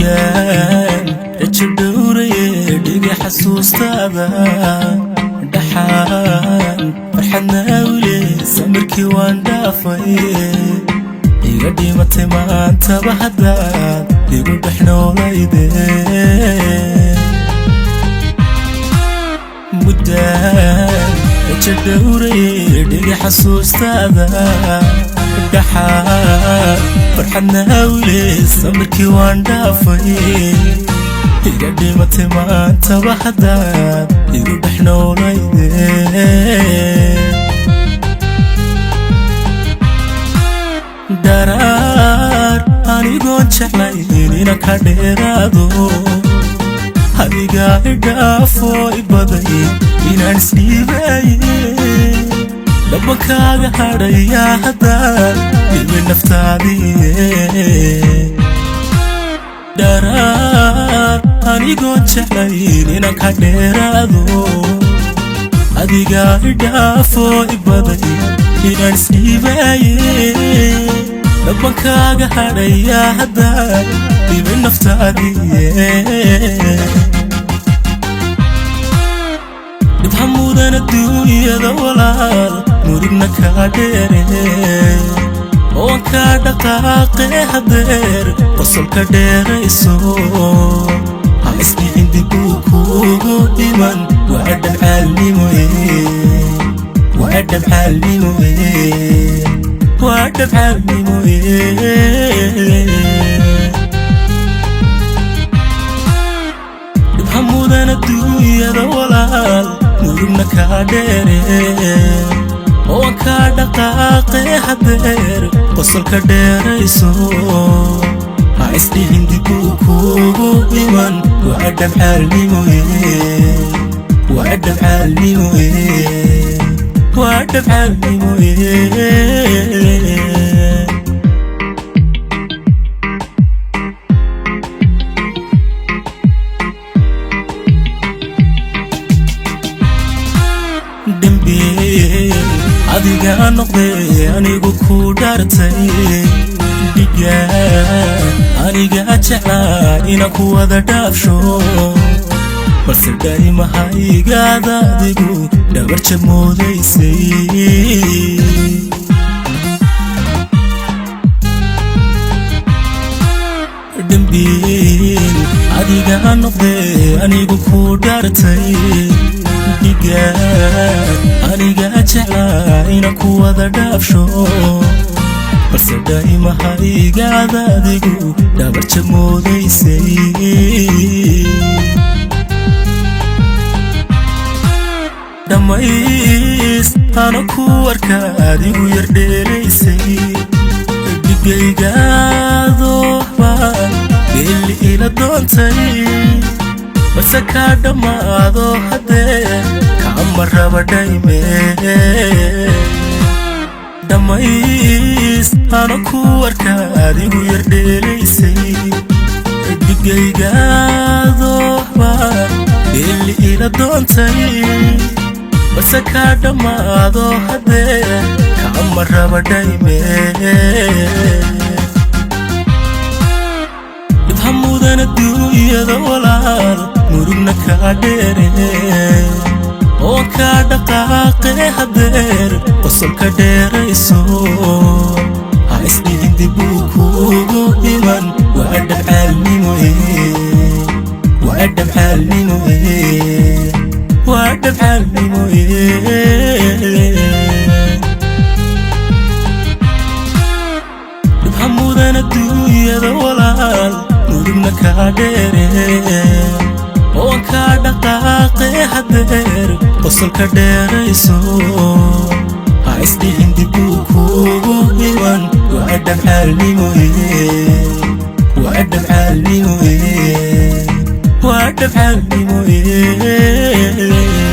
مدان رجدوري دقي حسوس تابا دحان فرحنا ولي سمركي وان دافي يقدي متما انت بحداد يقول بحنا ولايدين مدان رجدوري دقي حسوس تابا دحان فرحنا ولي سمركي وان دافي يقدي متما انت بحداد يقول بحنا ولايدين دارار اني قون شحلين انك هديرادو هديقا اقافو ابادي انان سيباي لما كاغا هدايا هدار من نفتادي دارار اني قون شحلين انك هديرادو هديقا اقافو ابادي inaan siibaayay laba kaaga hadhaya hadaan dhibin naftaadii dhibha mudan adduunyada walaal murugna kaa dheere oo kaa dhaqaaqe hadeer qosolka dheerayso ha isbixin dib uu kuugu dhiman waa dhalcaalnimoye وأدب حالي مويه وأدب حالي مويه بحمودنا الدنيا دوالال نورنا كاديري وكا دقاقي حدير قصر كديري سو عايزتي هندي كوكو إيمان وأدب حالي مويه وأدب حالي مويه وأدب حالي مويه دمبي عديقا نقضي أنيقو كودارتي ديقان أنيقا جعلا إنكو وذا دافشو balse daa'ima ha igaada adigu dhabarja moodaysay dambiil adiga noqdee anigu ku dhaartay dhigaan aniga jeclaa ina ku wada dhaafsho balse daa'ima ha igaada adigu dhabarja moodaysay dhammays ana ku arkaadigu yardheeraysay dhigaygaado waxbaan geeli ila doontay balse kaa dhammaado haddee kaama raba dhayme dhammays ana ku arkaadigu yardheeraysay dhigaygaado waxbaan geeli ila doontay balse kaa dhammaado haddee kaama raba dhayme dhibha mudan adduunyada walaal murugna kaa dheere oo kaa dhaqaaqe hadeer qosolka dheerayso ha isdhihin dib uu kuugu dhiman waa adhab caalnimoye waa adhab caalnimoye وأدب حالي مويه بحمودنا الدنيا دوالال نورنا كاديري وكا دقاقي حدير قصر كديري سو عايزتي هندي بوكو إيوان وأدب حالي مويه وأدب حالي مويه وأدب حالي مويه